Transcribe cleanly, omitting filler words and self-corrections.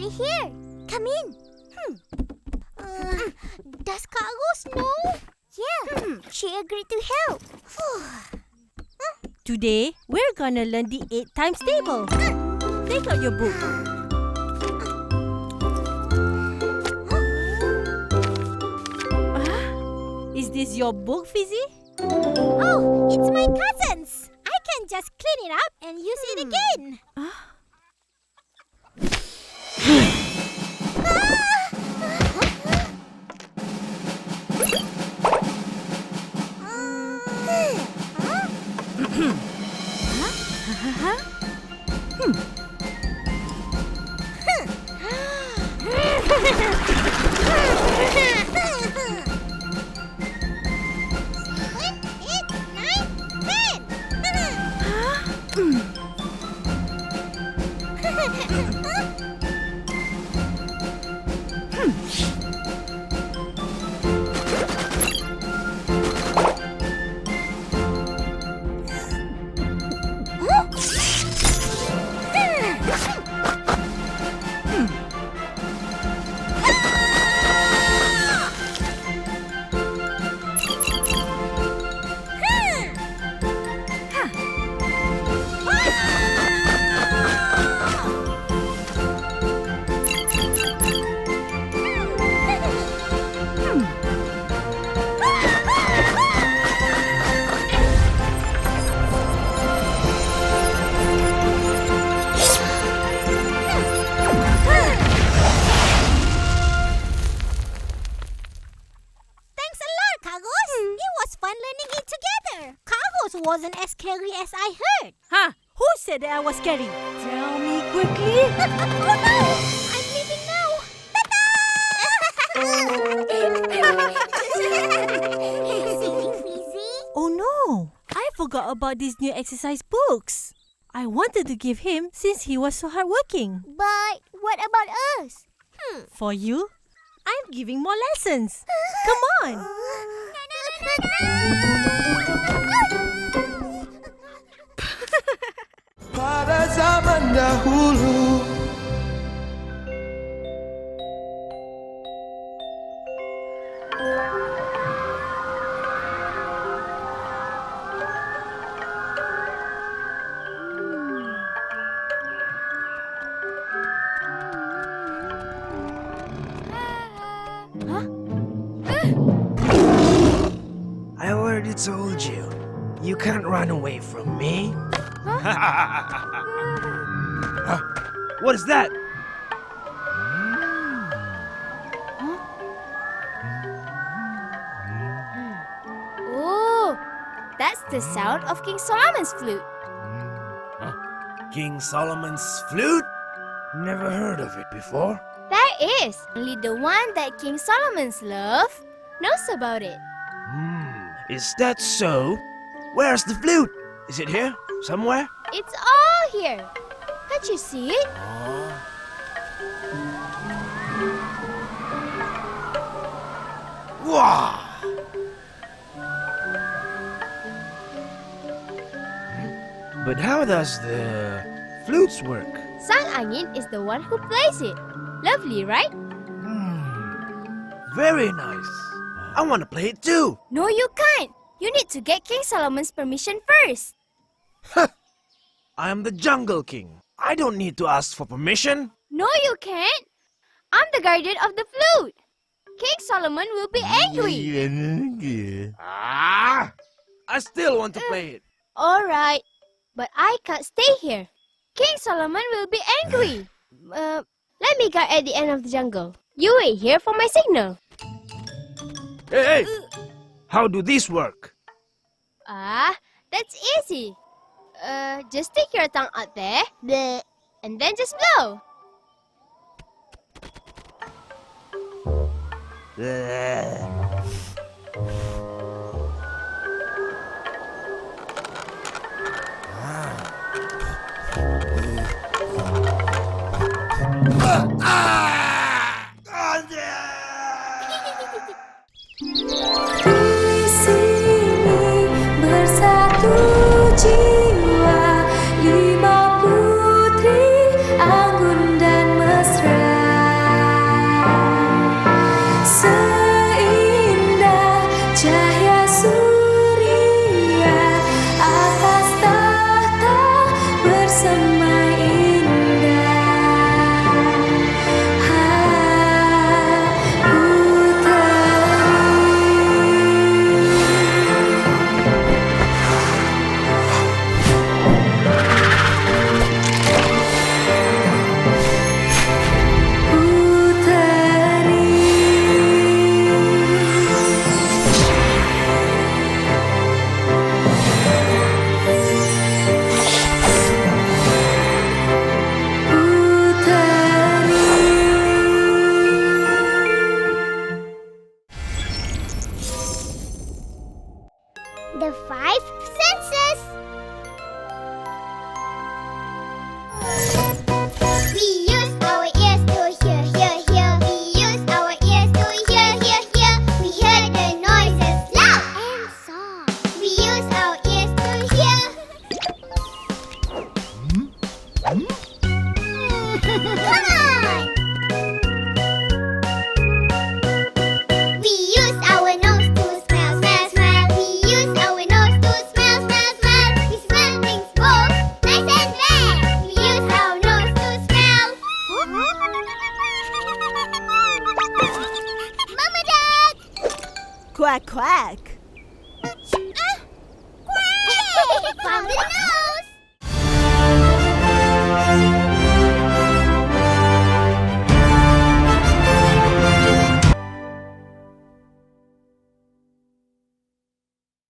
already here. Come in. Does Kak Ros know? Yeah, she agreed to help. Today, we're gonna learn the 8 times table. Take out your book. Is this your book, Fizzy? Oh, it's my cousin's. I can just clean it up and use it again. Wasn't as scary as I heard. Huh? Who said that I was scary? Tell me quickly. Oh no! I'm leaving now. Silly Fizzy. Oh no! I forgot about these new exercise books. I wanted to give him since he was so hardworking. But what about us? For you, I'm giving more lessons. Come on. Pada zaman dahulu. I already told you, you can't run away from me. Huh? What is that? Oh, that's the sound of King Solomon's flute. King Solomon's flute? Never heard of it before. There is. Only the one that King Solomon's love knows about it. Is that so? Where's the flute? Is it here? Somewhere? It's all here. Can't you see it? Wow! But how does the flutes work? Sang Angin is the one who plays it. Lovely, right? Very nice. I want to play it too. No, you can't. You need to get King Solomon's permission first. I am the Jungle King. I don't need to ask for permission. No, you can't. I'm the guardian of the flute. King Solomon will be angry. I still want to play it. All right, but I can't stay here. King Solomon will be angry. Let me guard at the end of the jungle. You wait here for my signal. Hey! How do these work? That's easy. Just stick your tongue out there, and then just blow. Di sini bersatu jiwa, 5 putri anggun dan mesra. Quack, quack.